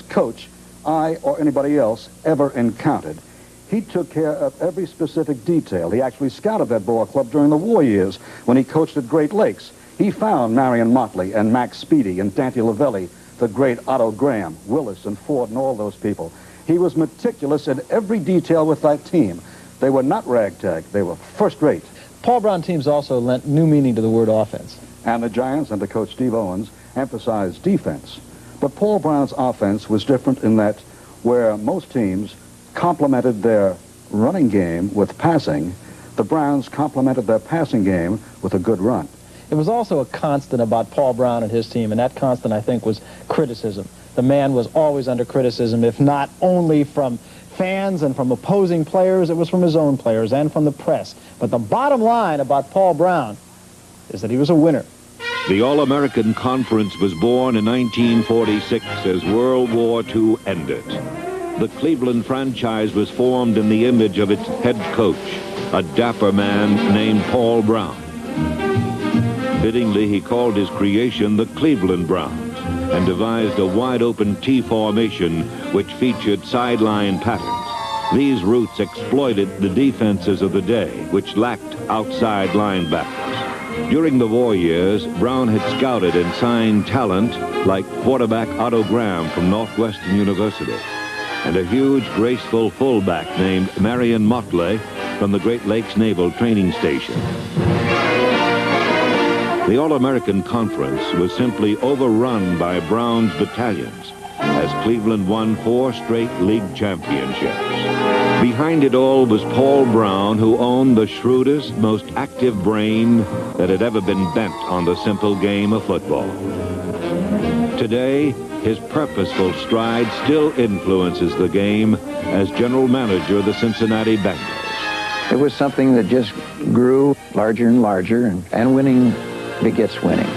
coach I or anybody else ever encountered. He took care of every specific detail. He actually scouted that ball club during the war years when he coached at Great Lakes. He found Marion Motley and Max Speedy and Dante Lavelli, the great Otto Graham, Willis and Ford and all those people. He was meticulous in every detail with that team. They were not ragtag. They were first-rate. Paul Brown teams also lent new meaning to the word offense. And the Giants, under Coach Steve Owens, emphasized defense. But Paul Brown's offense was different in that where most teams complemented their running game with passing, the Browns complemented their passing game with a good run. It was also a constant about Paul Brown and his team, and that constant, I think, was criticism. The man was always under criticism, if not only from fans and from opposing players, it was from his own players and from the press. But the bottom line about Paul Brown is that he was a winner. The All-American Conference was born in 1946 as World War II ended. The Cleveland franchise was formed in the image of its head coach, a dapper man named Paul Brown. Fittingly, he called his creation the Cleveland Browns and devised a wide-open T formation which featured sideline patterns. These routes exploited the defenses of the day, which lacked outside linebackers. During the war years, Brown had scouted and signed talent like quarterback Otto Graham from Northwestern University and a huge, graceful fullback named Marion Motley from the Great Lakes Naval Training Station. The All-American Conference was simply overrun by Brown's battalions as Cleveland won 4 straight league championships. Behind it all was Paul Brown, who owned the shrewdest, most active brain that had ever been bent on the simple game of football. Today, his purposeful stride still influences the game as general manager of the Cincinnati Bengals. It was something that just grew larger and larger, and winning begets winning.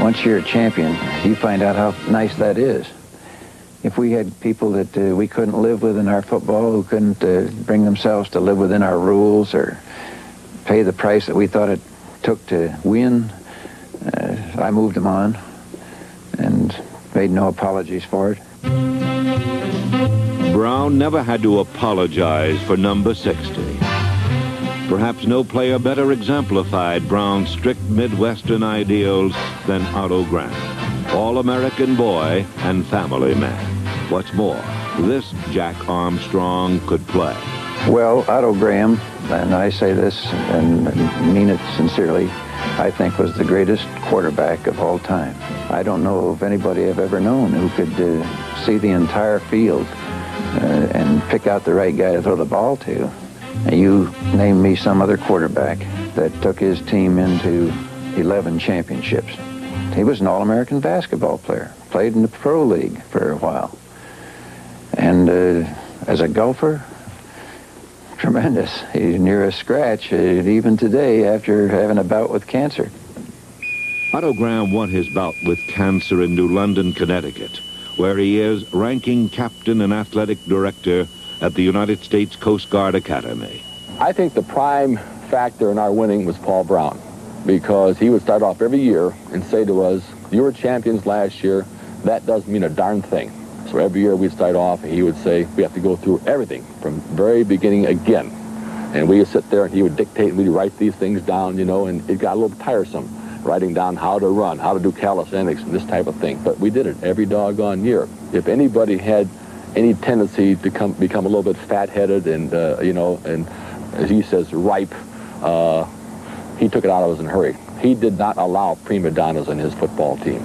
Once you're a champion, you find out how nice that is. If we had people that we couldn't live with in our football, who couldn't bring themselves to live within our rules or pay the price that we thought it took to win, I moved them on and made no apologies for it. Brown never had to apologize for number 60. Perhaps no player better exemplified Brown's strict Midwestern ideals than Otto Graham, all-American boy and family man. What's more, this Jack Armstrong could play. Well, Otto Graham, and I say this and mean it sincerely, I think was the greatest quarterback of all time. I don't know of anybody I've ever known who could see the entire field and pick out the right guy to throw the ball to. You name me some other quarterback that took his team into 11 championships. He was an All-American basketball player, played in the Pro League for a while. And as a golfer, tremendous. He's near a scratch even today after having a bout with cancer. Otto Graham won his bout with cancer in New London, Connecticut, where he is ranking captain and athletic director at the United States Coast Guard Academy. I think the prime factor in our winning was Paul Brown, because he would start off every year and say to us, "You were champions last year. That doesn't mean a darn thing." So every year we'd start off and he would say, "We have to go through everything from the very beginning again." And we would sit there and he would dictate and we'd write these things down, you know, and it got a little tiresome, writing down how to run, how to do calisthenics and this type of thing. But we did it every doggone year. If anybody had any tendency to become a little bit fat-headed and, you know, and as he says, ripe, he took it out of us in a hurry. He did not allow prima donnas on his football team.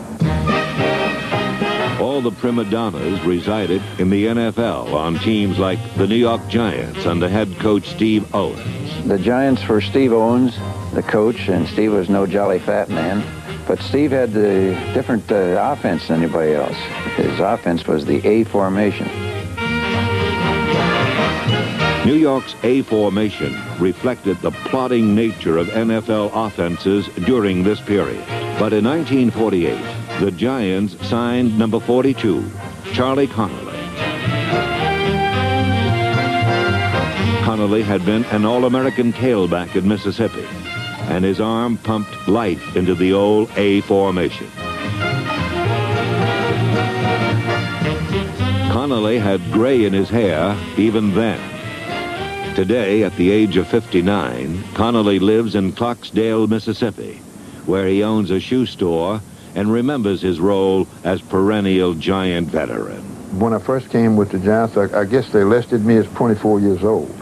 All the prima donnas resided in the NFL on teams like the New York Giants under head coach Steve Owens. The Giants were Steve Owens, the coach, and Steve was no jolly fat man. But Steve had the different offense than anybody else. His offense was the A formation. New York's A formation reflected the plodding nature of NFL offenses during this period. But in 1948, the Giants signed number 42, Charlie Connolly. Connolly had been an All-American tailback in Mississippi, and his arm pumped life into the old A formation. Connolly had gray in his hair even then. Today, at the age of 59, Connolly lives in Clarksdale, Mississippi, where he owns a shoe store and remembers his role as perennial Giant veteran. When I first came with the Giants, I guess they listed me as 24 years old.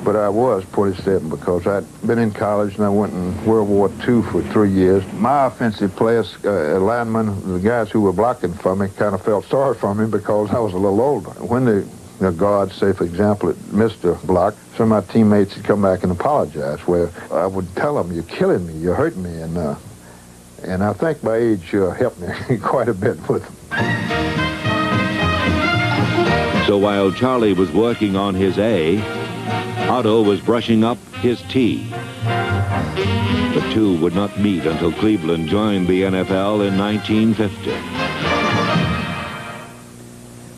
But I was 27 because I'd been in college and I went in World War II for 3 years. My offensive players, linemen, the guys who were blocking for me, kind of felt sorry for me because I was a little older. When the guards, say for example, it missed a block, some of my teammates would come back and apologize, where I would tell them, "You're killing me, you're hurting me," and I think my age helped me quite a bit with them. So while Charlie was working on his A, Otto was brushing up his T. The two would not meet until Cleveland joined the NFL in 1950.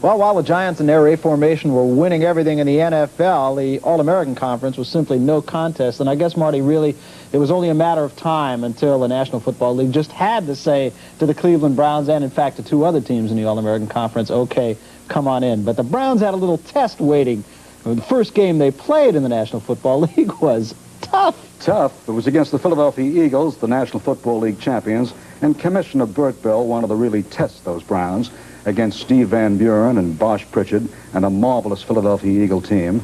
Well, while the Giants in their A formation were winning everything in the NFL, the All-American Conference was simply no contest. And I guess, Marty, really, it was only a matter of time until the National Football League just had to say to the Cleveland Browns and, in fact, to two other teams in the All-American Conference, okay, come on in. But the Browns had a little test waiting. The first game they played in the National Football League was tough. Tough. It was against the Philadelphia Eagles, the National Football League champions, and Commissioner Burt Bell wanted to really test those Browns against Steve Van Buren and Bosh Pritchard and a marvelous Philadelphia Eagle team.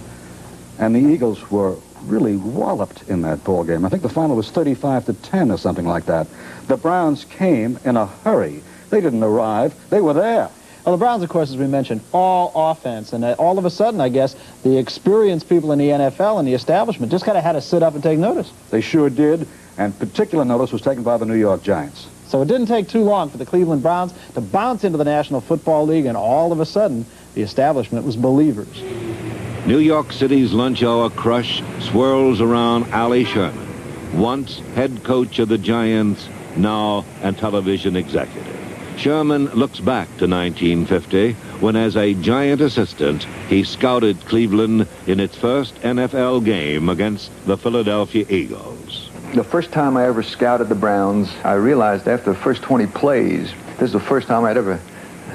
And the Eagles were really walloped in that ball game. I think the final was 35-10 or something like that. The Browns came in a hurry. They didn't arrive. They were there. Well, the Browns, of course, as we mentioned, all offense. And all of a sudden, I guess, the experienced people in the NFL and the establishment just kind of had to sit up and take notice. They sure did. And particular notice was taken by the New York Giants. So it didn't take too long for the Cleveland Browns to bounce into the National Football League, and all of a sudden, the establishment was believers. New York City's lunch hour crush swirls around Allie Sherman, once head coach of the Giants, now a television executive. Sherman looks back to 1950, when as a Giant assistant, he scouted Cleveland in its first NFL game against the Philadelphia Eagles. The first time I ever scouted the Browns, I realized after the first 20 plays, this is the first time I'd ever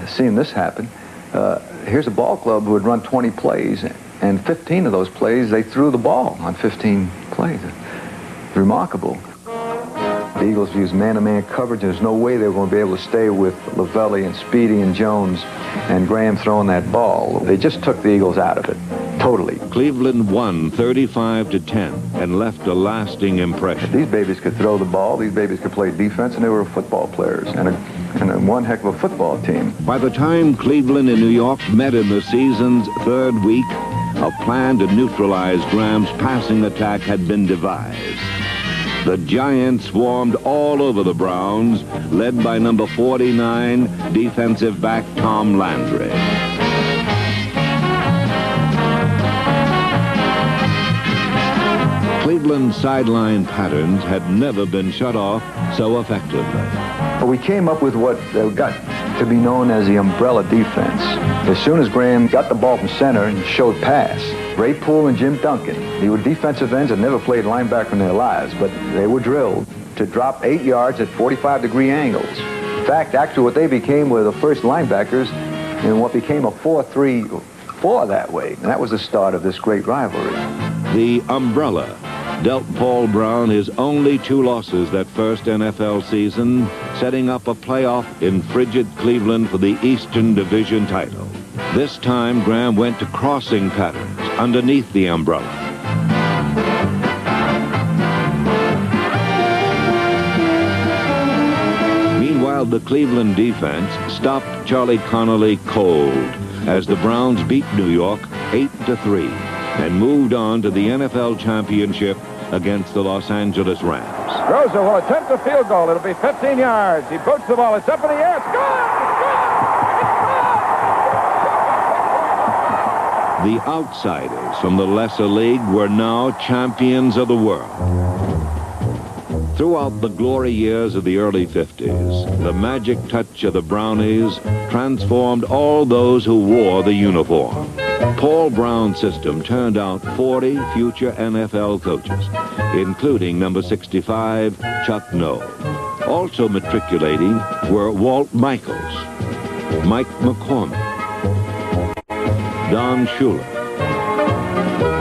seen this happen. Here's a ball club who would run 20 plays, and 15 of those plays, they threw the ball on 15 plays. Remarkable. The Eagles used man-to-man coverage. There's no way they were going to be able to stay with Lavelli and Speedy and Jones and Graham throwing that ball. They just took the Eagles out of it, totally. Cleveland won 35-10 and left a lasting impression. These babies could throw the ball, these babies could play defense, and they were football players and one heck of a football team. By the time Cleveland and New York met in the season's third week, a plan to neutralize Graham's passing attack had been devised. The Giants swarmed all over the Browns, led by number 49 defensive back Tom Landry. Cleveland's sideline patterns had never been shut off so effectively. We came up with what got to be known as the umbrella defense. As soon as Graham got the ball from center and showed pass, Ray Poole and Jim Duncan, they were defensive ends that never played linebacker in their lives, but they were drilled to drop 8 yards at 45-degree angles. In fact, actually what they became were the first linebackers in what became a 4-3-4 that way. And that was the start of this great rivalry. The umbrella dealt Paul Brown his only 2 losses that first NFL season, setting up a playoff in frigid Cleveland for the Eastern Division title. This time, Graham went to crossing patterns underneath the umbrella. Meanwhile, the Cleveland defense stopped Charlie Connolly cold as the Browns beat New York 8-3 and moved on to the NFL championship against the Los Angeles Rams. Rosa will attempt a field goal. It'll be 15 yards. He boots the ball. It's up in the air. Score! The outsiders from the lesser league were now champions of the world. Throughout the glory years of the early 50s, the magic touch of the Brownies transformed all those who wore the uniform. Paul Brown's system turned out 40 future NFL coaches, including number 65, Chuck Noll. Also matriculating were Walt Michaels, Mike McCormick, Don Shula,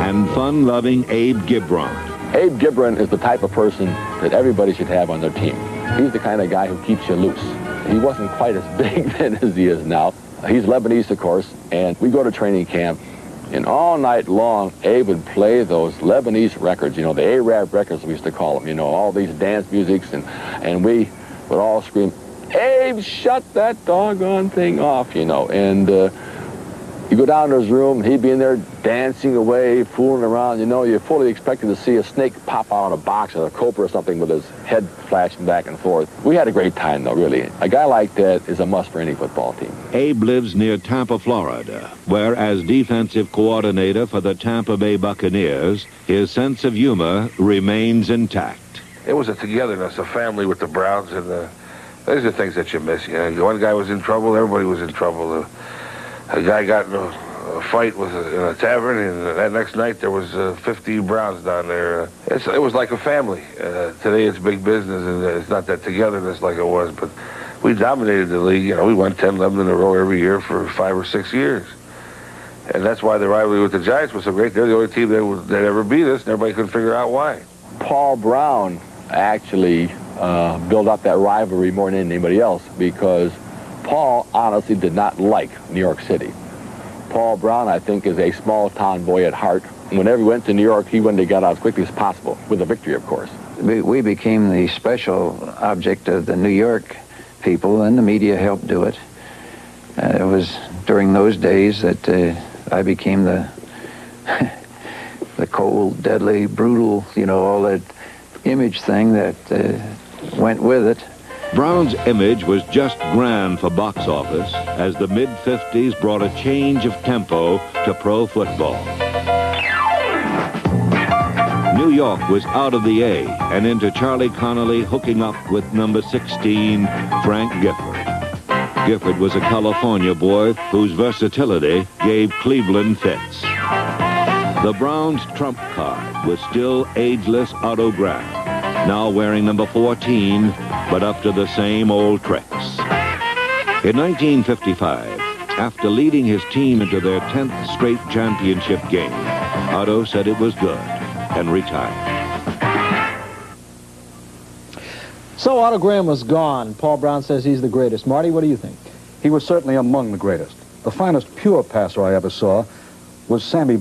and fun-loving Abe Gibron. Abe Gibron is the type of person that everybody should have on their team. He's the kind of guy who keeps you loose. He wasn't quite as big then as he is now. He's Lebanese, of course, and we go to training camp, and all night long, Abe would play those Lebanese records, you know, the Arab records we used to call them, you know, all these dance musics, and we would all scream, "Abe, shut that doggone thing off," you know, and you go down to his room, he'd be in there dancing away, fooling around. You know, you fully expected to see a snake pop out of a box or a cobra or something with his head flashing back and forth. We had a great time, though, really. A guy like that is a must for any football team. Abe lives near Tampa, Florida, where as defensive coordinator for the Tampa Bay Buccaneers, his sense of humor remains intact. It was a togetherness, a family with the Browns, and those are things that you miss. You know, one guy was in trouble, everybody was in trouble. A guy got in a fight in a tavern, and that next night there was 50 Browns down there. It was like a family. Today it's big business, and it's not that togetherness like it was, but we dominated the league. You know, we won 10, 11 in a row every year for 5 or 6 years. And that's why the rivalry with the Giants was so great. They're the only team that ever beat us, and everybody couldn't figure out why. Paul Brown actually built up that rivalry more than anybody else, because Paul honestly did not like New York City. Paul Brown, I think, is a small-town boy at heart. Whenever he went to New York, he wanted to get out as quickly as possible, with a victory, of course. We became the special object of the New York people, and the media helped do it. It was during those days that I became the cold, deadly, brutal, you know, all that image thing that went with it. Brown's image was just grand for box office as the mid-50s brought a change of tempo to pro football. New York was out of the A and into Charlie Connolly hooking up with number 16, Frank Gifford. Gifford was a California boy whose versatility gave Cleveland fits. The Browns' trump card was still ageless Otto Graham, now wearing number 14, but up to the same old tricks. In 1955, after leading his team into their 10th straight championship game, Otto said it was good and retired. So Otto Graham was gone. Paul Brown says he's the greatest. Marty, what do you think? He was certainly among the greatest. The finest pure passer I ever saw was Sammy